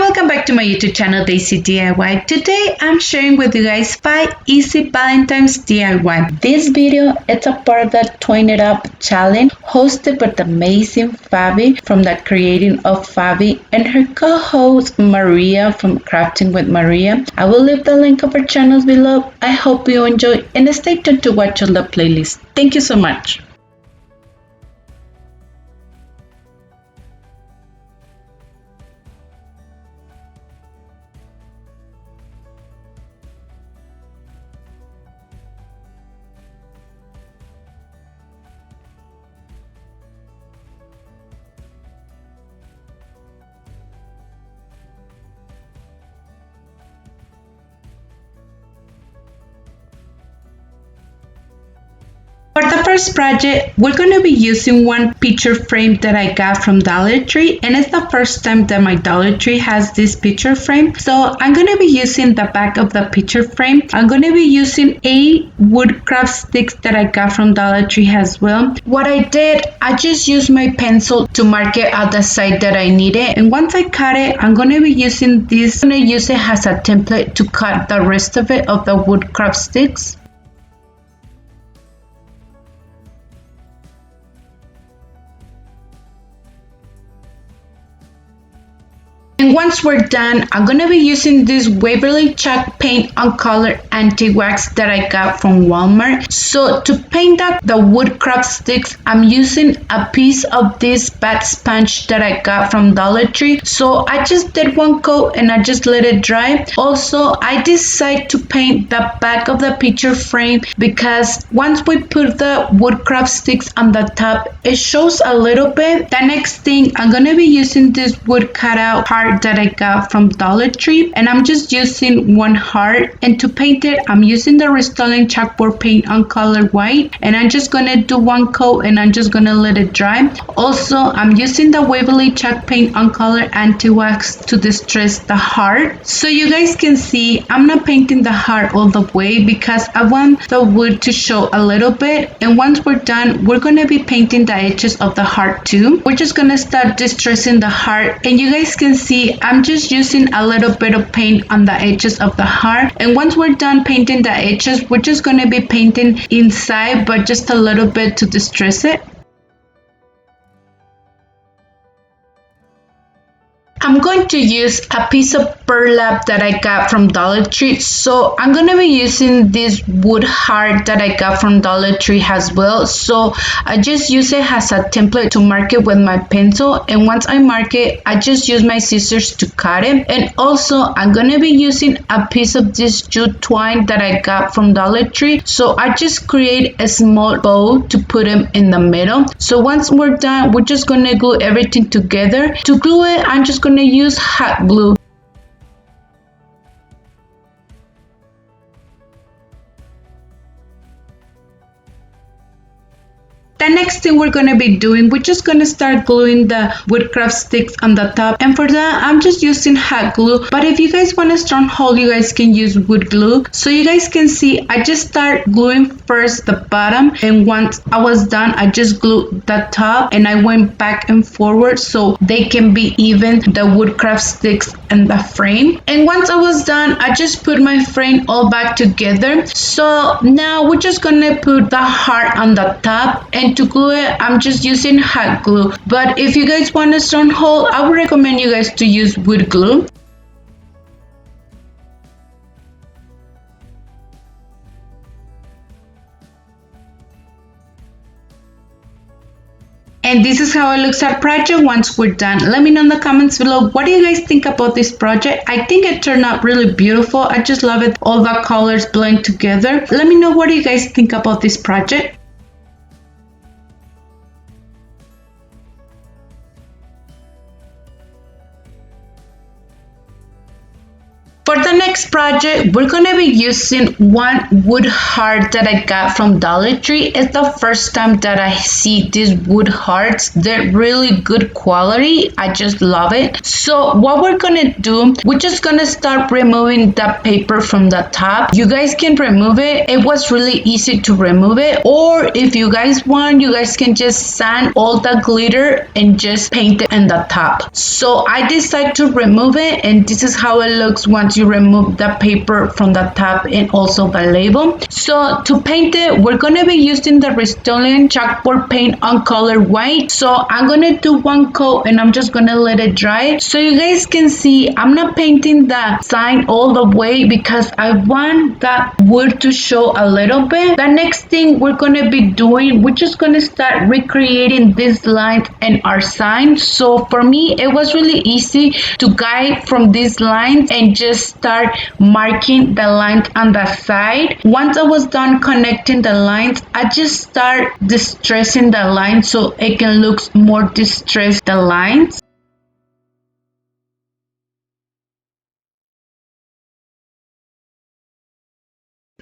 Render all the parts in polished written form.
welcome back to my YouTube channel Daysi DIY. Today I'm sharing with you guys 5 easy Valentine's DIY. This video is a part of the Twine It Up challenge hosted by the amazing Favi from the Creating of Favi and her co-host Maria from Crafting with Maria. I will leave the link of her channels below. I hope you enjoy and stay tuned to watch all the playlist. Thank you so much. For the first project, we're going to be using one picture frame that I got from Dollar Tree, and it's the first time that my Dollar Tree has this picture frame. So I'm going to be using the back of the picture frame. I'm going to be using 8 wood craft sticks that I got from Dollar Tree as well. What I did, I just used my pencil to mark it out the side that I needed, and once I cut it, I'm going to be using this. I'm going to use it as a template to cut the rest of it of the wood craft sticks. And once we're done, I'm going to be using this Waverly chalk paint on color anti-wax that I got from Walmart. So to paint up the wood craft sticks, I'm using a piece of this bat sponge that I got from Dollar Tree. So I just did one coat and I just let it dry. Also, I decided to paint the back of the picture frame because once we put the wood craft sticks on the top, it shows a little bit. The next thing, I'm going to be using this wood cutout heart that I got from Dollar Tree, and I'm just using one heart, and to paint it I'm using the Restylane chalkboard paint on color white, and I'm just gonna do one coat and I'm just gonna let it dry. Also, I'm using the Waverly chalk paint on color anti-wax to distress the heart. So you guys can see I'm not painting the heart all the way because I want the wood to show a little bit, and once we're done we're gonna be painting the edges of the heart too. We're just gonna start distressing the heart, and you guys can see I'm just using a little bit of paint on the edges of the heart, and once we're done painting the edges, we're just going to be painting inside, but just a little bit to distress it. I'm going to use a piece of burlap that I got from Dollar Tree. So I'm going to be using this wood heart that I got from Dollar Tree as well. So I just use it as a template to mark it with my pencil. And once I mark it, I just use my scissors to cut it. And also I'm going to be using a piece of this jute twine that I got from Dollar Tree. So I just create a small bow to put them in the middle. So once we're done, we're just going to glue everything together. To glue it, I'm just going to use hot glue. The next thing we're going to be doing, we're just going to start gluing the woodcraft sticks on the top, and for that I'm just using hot glue, but if you guys want a strong hold you guys can use wood glue. So you guys can see I just start gluing first the bottom, and once I was done I just glued the top and I went back and forward so they can be even, the woodcraft sticks and the frame. And once I was done I just put my frame all back together. So now we're just gonna put the heart on the top, and to glue it I'm just using hot glue, but if you guys want a strong hold I would recommend you guys to use wood glue. And this is how it looks at project once we're done. Let me know in the comments below, what do you guys think about this project? I think it turned out really beautiful. I just love it. All the colors blend together. Let me know, what do you guys think about this project? For the next project, we're going to be using one wood heart that I got from Dollar Tree. It's the first time that I see these wood hearts. They're really good quality. I just love it. So what we're going to do, we're just going to start removing the paper from the top. You guys can remove it. It was really easy to remove it. Or if you guys want, you guys can just sand all the glitter and just paint it in the top. So I decided to remove it, and this is how it looks once you remove the paper from the top and also the label. So to paint it, we're going to be using the Rust-Oleum chalkboard paint on color white. So I'm going to do one coat and I'm just going to let it dry. So you guys can see I'm not painting the sign all the way because I want that wood to show a little bit. The next thing we're going to be doing, we're just going to start recreating these lines in our sign. So for me, it was really easy to guide from these lines and just start marking the lines on the side. Once I was done connecting the lines, I just start distressing the lines so it can look more distressed, the lines.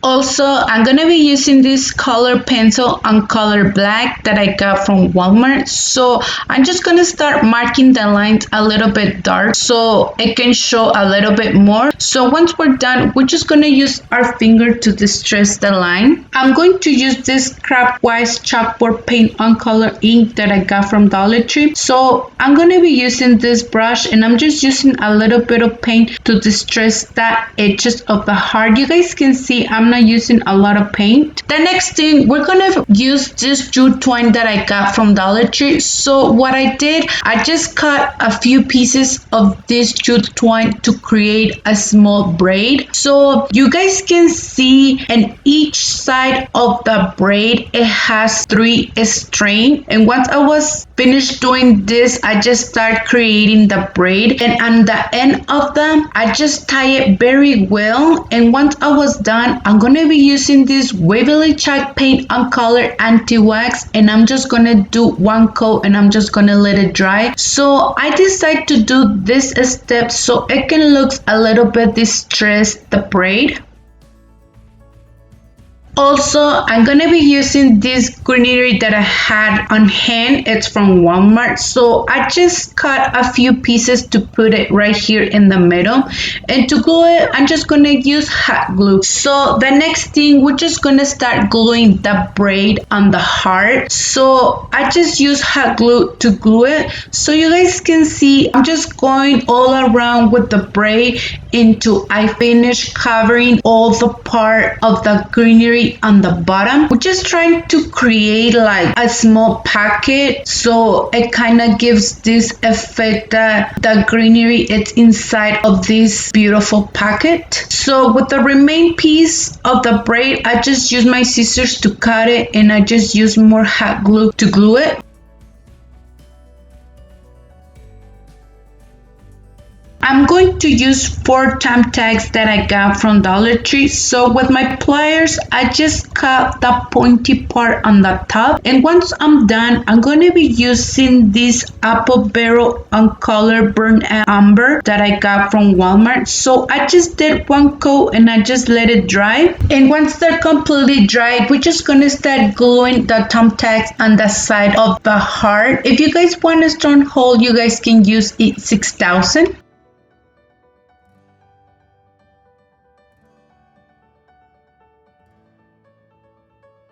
Also, I'm going to be using this color pencil on color black that I got from Walmart. So I'm just going to start marking the lines a little bit dark so it can show a little bit more. So once we're done, we're just going to use our finger to distress the line. I'm going to use this Craftwise chalkboard paint on color ink that I got from Dollar Tree. So I'm going to be using this brush and I'm just using a little bit of paint to distress the edges of the heart. You guys can see I'm not using a lot of paint. The next thing, we're gonna use this jute twine that I got from Dollar Tree. So what I did, I just cut a few pieces of this jute twine to create a small braid. So you guys can see in each side of the braid it has 3 strands, and once I was finished doing this, I just start creating the braid, and on the end of them I just tie it very well. And once I was done, I'm gonna be using this Waverly chalk paint on color anti-wax, and I'm just gonna do one coat and I'm just gonna let it dry. So I decided to do this step so it can look a little bit distressed, the braid. Also, I'm gonna be using this greenery that I had on hand. It's from Walmart. So I just cut a few pieces to put it right here in the middle. And to glue it, I'm just gonna use hot glue. So the next thing, we're just gonna start gluing the braid on the heart. So I just use hot glue to glue it. So you guys can see, I'm just going all around with the braid until I finish covering all the part of the greenery on the bottom. We're just trying to create like a small pocket so it kind of gives this effect that the greenery is inside of this beautiful pocket. So with the remaining piece of the braid, I just use my scissors to cut it, and I just use more hot glue to glue it. I'm going to use 4 Temp tags that I got from Dollar Tree. So with my pliers, I just cut the pointy part on the top. And once I'm done, I'm going to be using this apple barrel on color burnt umber that I got from Walmart. So I just did one coat and I just let it dry. And once they're completely dry, we're just going to start gluing the Temp tags on the side of the heart. If you guys want a stone hole, you guys can use it 6000.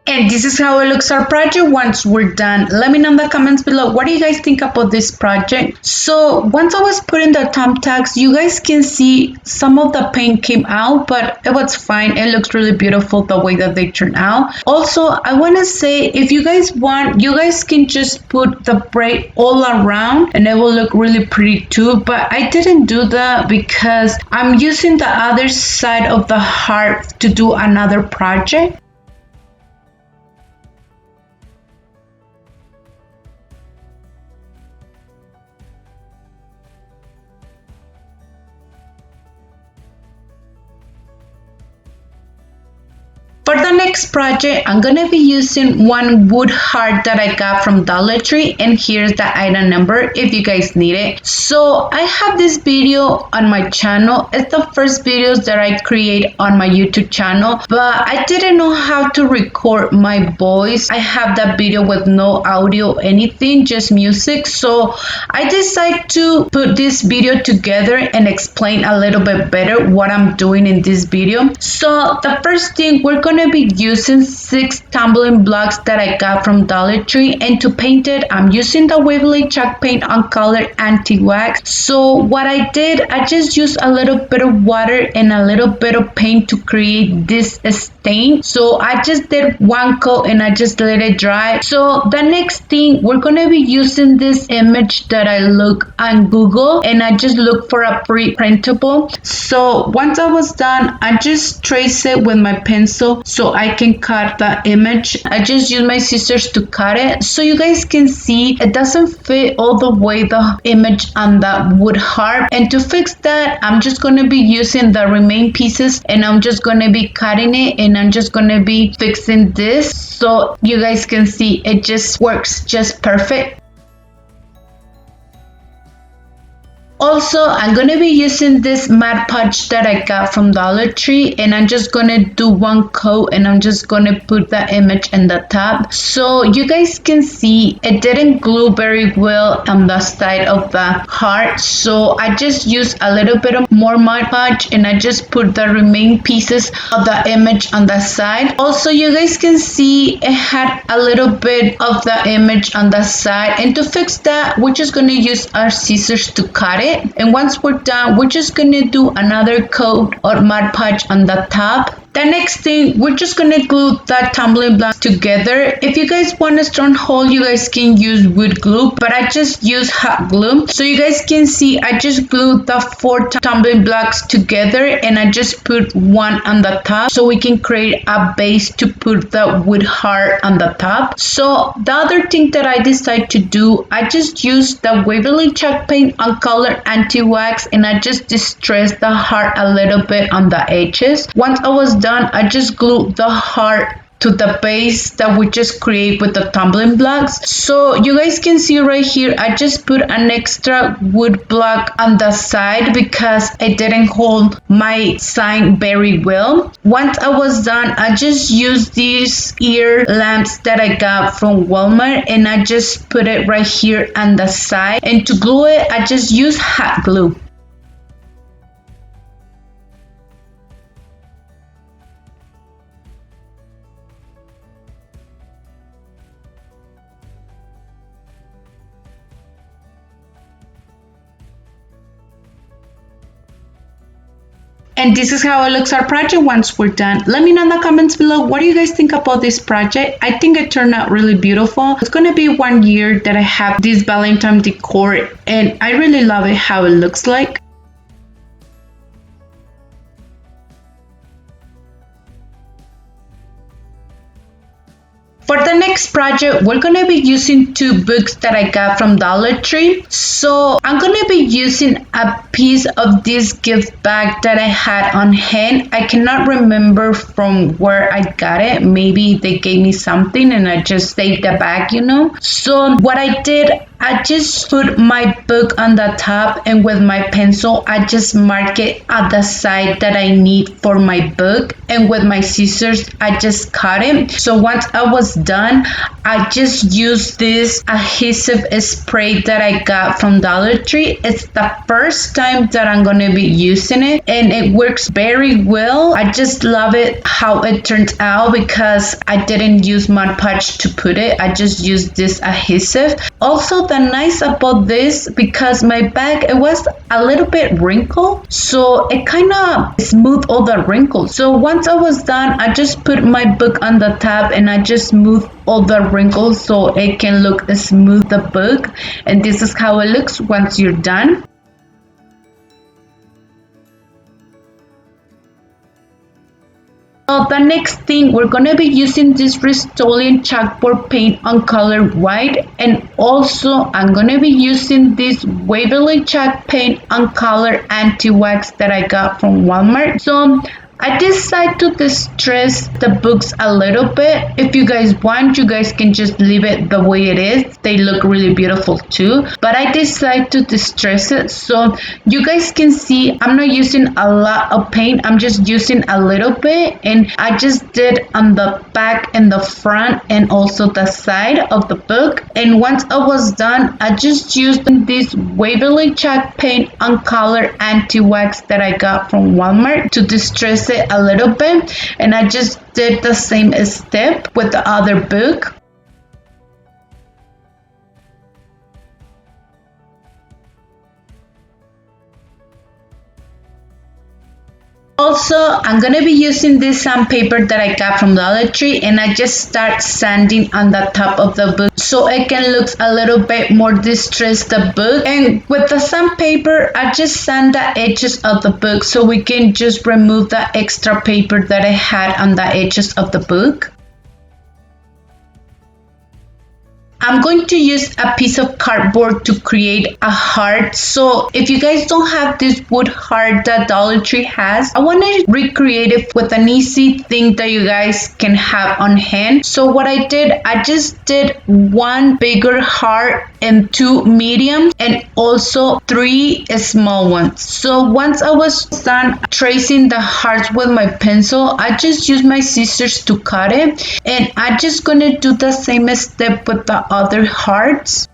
And this is how it looks our project once we're done. Let me know in the comments below, what do you guys think about this project? So once I was putting the Temp tags, you guys can see some of the paint came out, but it was fine. It looks really beautiful the way that they turn out. Also, I want to say, if you guys want, you guys can just put the braid all around and it will look really pretty too, but I didn't do that because I'm using the other side of the heart to do another project. For the next next project, I'm gonna be using one wood heart that I got from Dollar Tree, and here's the item number if you guys need it. So I have this video on my channel. It's the first videos that I create on my YouTube channel, but I didn't know how to record my voice. I have that video with no audio, anything, just music. So I decided to put this video together and explain a little bit better what I'm doing in this video. So the first thing, we're gonna be using 6 tumbling blocks that I got from Dollar Tree, and to paint it, I'm using the Waverly chalk paint on color anti-wax. So what I did, I just used a little bit of water and a little bit of paint to create this stain. So I just did one coat and I just let it dry. So the next thing, we're gonna be using this image that I look on Google, and I just look for a printable. So once I was done, I just trace it with my pencil so I can cut the image. I just use my scissors to cut it. So you guys can see it doesn't fit all the way the image on the wood heart. And to fix that, I'm just gonna be using the remaining pieces, and I'm just gonna be cutting it, and I'm just gonna be fixing this so you guys can see it just works just perfect. Also, I'm gonna be using this matte punch that I got from Dollar Tree, and I'm just gonna do one coat, and I'm just gonna put the image in the top. So you guys can see it didn't glue very well on the side of the heart, so I just used a little bit of more matte punch, and I just put the remaining pieces of the image on the side. Also, you guys can see it had a little bit of the image on the side, and to fix that, we're just gonna use our scissors to cut it. And once we're done, we're just gonna do another coat or matte punch on the top. The next thing, we're just gonna glue that tumbling block together. If you guys want a strong hold, you guys can use wood glue, but I just use hot glue. So you guys can see I just glued the 4 tumbling blocks together, and I just put one on the top so we can create a base to put the wood heart on the top. So the other thing that I decided to do, I just used the Waverly chalk paint on color anti-wax, and I just distressed the heart a little bit on the edges. Once I was done, I just glued the heart to the base that we just create with the tumbling blocks. So you guys can see right here, I just put an extra wood block on the side because it didn't hold my sign very well. Once I was done, I just used these ear lamps that I got from Walmart, and I just put it right here on the side, and to glue it, I just use hot glue. And this is how it looks our project once we're done. Let me know in the comments below, what do you guys think about this project? I think it turned out really beautiful. It's gonna be 1 year that I have this Valentine decor, and I really love it how it looks like. For the next project, we're gonna be using 2 books that I got from Dollar Tree. So I'm gonna be using a piece of this gift bag that I had on hand. I cannot remember from where I got it. Maybe they gave me something and I just saved the bag, you know. So what I did, I just put my book on the top, and with my pencil, I just mark it at the side that I need for my book, and with my scissors, I just cut it. So once I was done, I just used this adhesive spray that I got from Dollar Tree. It's the first time that I'm gonna be using it, and it works very well. I just love it how it turned out because I didn't use Mod Podge to put it. I just used this adhesive. Also, the nice about this, because my bag, it was a little bit wrinkled, so it kind of smoothed all the wrinkles. So once I was done, I just put my book on the top and I just smoothed all the wrinkles so it can look smooth, the book. And this is how it looks once you're done. So the next thing, we're going to be using this Rust-Oleum chalkboard paint on color white, and also I'm going to be using this Waverly chalk paint on color anti-wax that I got from Walmart. So I decided to distress the books a little bit. If you guys want, you guys can just leave it the way it is. They look really beautiful too. But I decided to distress it so you guys can see I'm not using a lot of paint. I'm just using a little bit, and I just did on the back and the front and also the side of the book. And once I was done, I just used this Waverly chalk paint on color anti-wax that I got from Walmart to distress it a little bit, and I just did the same step with the other book. Also, I'm gonna be using this sandpaper that I got from Dollar Tree, and I just start sanding on the top of the book so it can look a little bit more distressed the book. And with the sandpaper, I just sand the edges of the book so we can just remove the extra paper that I had on the edges of the book. I'm going to use a piece of cardboard to create a heart. So if you guys don't have this wood heart that Dollar Tree has, I want to recreate it with an easy thing that you guys can have on hand. So what I did, I just did one bigger heart and two medium and also three small ones. So once I was done tracing the hearts with my pencil, I just used my scissors to cut it, and I'm just gonna do the same step with the other hearts.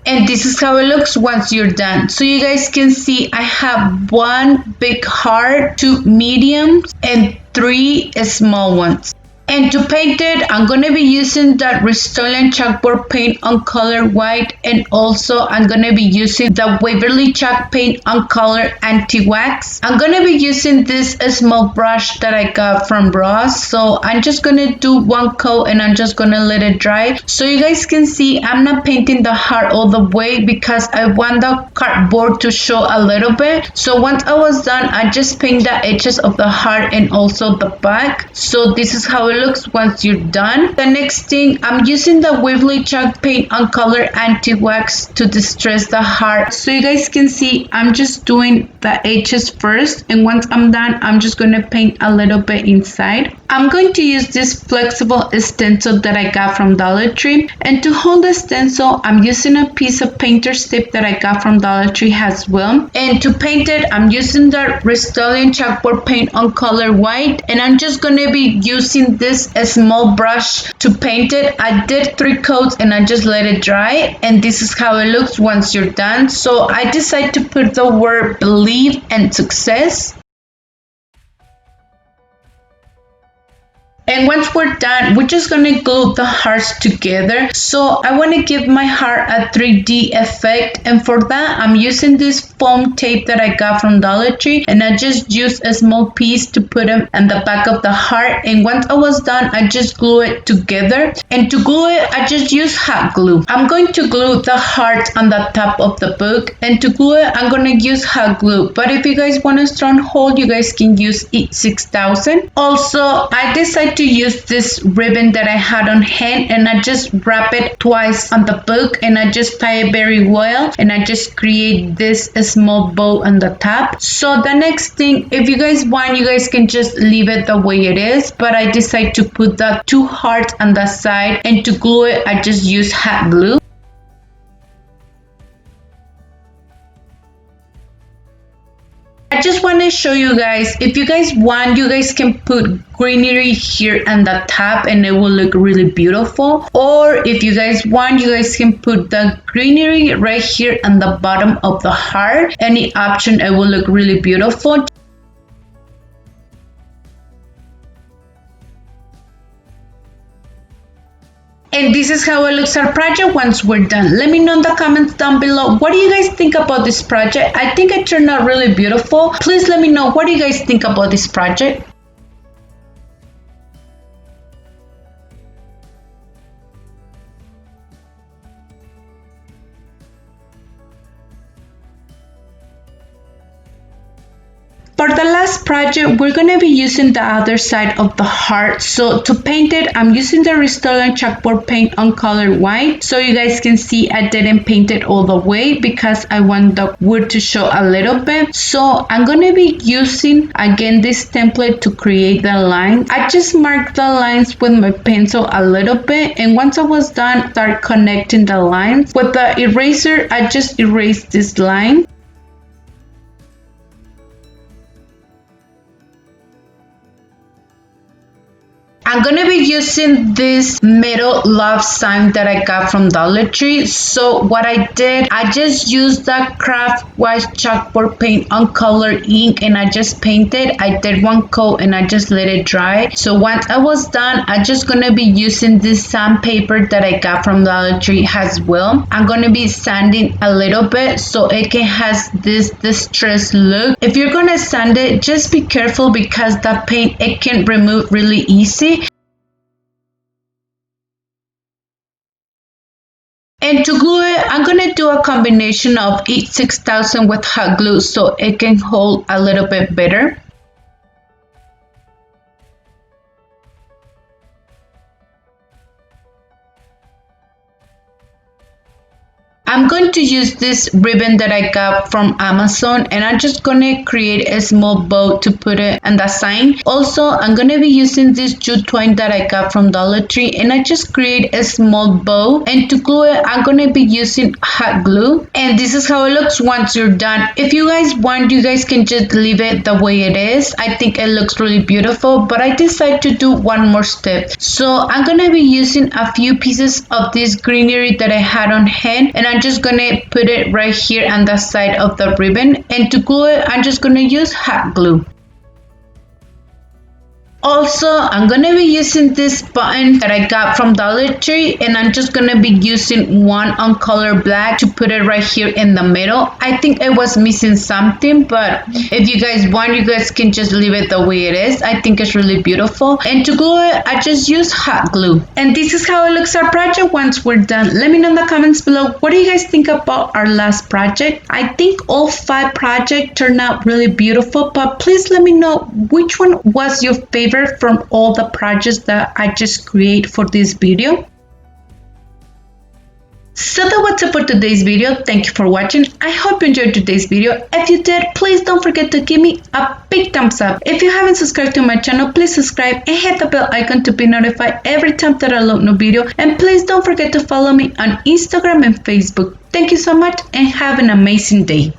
And this is how it looks once you're done. So you guys can see I have one big heart, two mediums, and three small ones. And to paint it, I'm going to be using that Rust-Oleum chalkboard paint on color white, and also I'm going to be using the Waverly chalk paint on color anti-wax. I'm going to be using this small brush that I got from Ross. So I'm just going to do one coat and I'm just going to let it dry. So you guys can see I'm not painting the heart all the way because I want the cardboard to show a little bit. So once I was done, I just paint the edges of the heart and also the back. So this is how it looks once you're done. The next thing, I'm using the Waverly chalk paint on color anti-wax to distress the heart. So you guys can see I'm just doing the edges first, and once I'm done, I'm just going to paint a little bit inside. I'm going to use this flexible stencil that I got from Dollar Tree, and to hold the stencil, I'm using a piece of painter's tape that I got from Dollar Tree as well. And to paint it, I'm using the Rust-Oleum chalkboard paint on color white, and I'm just going to be using this small brush to paint it. I did 3 coats and I just let it dry, and this is how it looks once you're done. So I decided to put the word believe and success. And once we're done, we're just gonna glue the hearts together. So I want to give my heart a 3D effect, and for that I'm using this foam tape that I got from Dollar Tree, and I just used a small piece to put them in the back of the heart. And once I was done, I just glue it together, and to glue it I just use hot glue. I'm going to glue the heart on the top of the book, and to glue it I'm gonna use hot glue, but if you guys want a strong hold, you guys can use E6000. Also, I decided to use this ribbon that I had on hand, and I just wrap it twice on the book, and I just tie it very well, and I just create this small bow on the top. So the next thing, if you guys want, you guys can just leave it the way it is, but I decided to put the 2 hearts on the side, and to glue it I just use hot glue. I just want to show you guys, if you guys want, you guys can put greenery here on the top and it will look really beautiful. Or if you guys want, you guys can put the greenery right here on the bottom of the heart. Any option, it will look really beautiful. And this is how it looks our project once we're done. Let me know in the comments down below, what do you guys think about this project? I think it turned out really beautiful. Please let me know, what do you guys think about this project? For the last last project, we're going to be using the other side of the heart. So to paint it, I'm using the Restore chalkboard paint on color white. So you guys can see I didn't paint it all the way because I want the wood to show a little bit. So I'm going to be using again this template to create the line. I just marked the lines with my pencil a little bit, and once I was done, start connecting the lines. With the eraser, I just erased this line. I'm going to be using this metal love sign that I got from Dollar Tree. So what I did, I just used the craft white chalkboard paint on color ink and I just painted. I did one coat and I just let it dry. So once I was done, I'm just going to be using this sandpaper that I got from Dollar Tree as well. I'm going to be sanding a little bit so it can has this distressed look. If you're going to sand it, just be careful because the paint, it can remove really easy. And to glue it, I'm going to do a combination of E6000 with hot glue so it can hold a little bit better. I'm going to use this ribbon that I got from Amazon and I'm just going to create a small bow to put it on the sign. Also, I'm going to be using this jute twine that I got from Dollar Tree and I just create a small bow, and to glue it, I'm going to be using hot glue. And this is how it looks once you're done. If you guys want, you guys can just leave it the way it is. I think it looks really beautiful, but I decided to do one more step. So I'm going to be using a few pieces of this greenery that I had on hand, and I'm just gonna put it right here on the side of the ribbon, and to glue it I'm just gonna use hot glue. Also, I'm going to be using this button that I got from Dollar Tree, and I'm just going to be using one on color black to put it right here in the middle. I think it was missing something, but if you guys want, you guys can just leave it the way it is. I think it's really beautiful. And to glue it, I just use hot glue. And this is how it looks our project once we're done. Let me know in the comments below, what do you guys think about our last project? I think all 5 projects turned out really beautiful, but please let me know which one was your favorite from all the projects that I just create for this video. So that was it for today's video. Thank you for watching. I hope you enjoyed today's video. If you did, please don't forget to give me a big thumbs up. If you haven't subscribed to my channel, please subscribe and hit the bell icon to be notified every time that I upload new video. And please don't forget to follow me on Instagram and Facebook. Thank you so much and have an amazing day.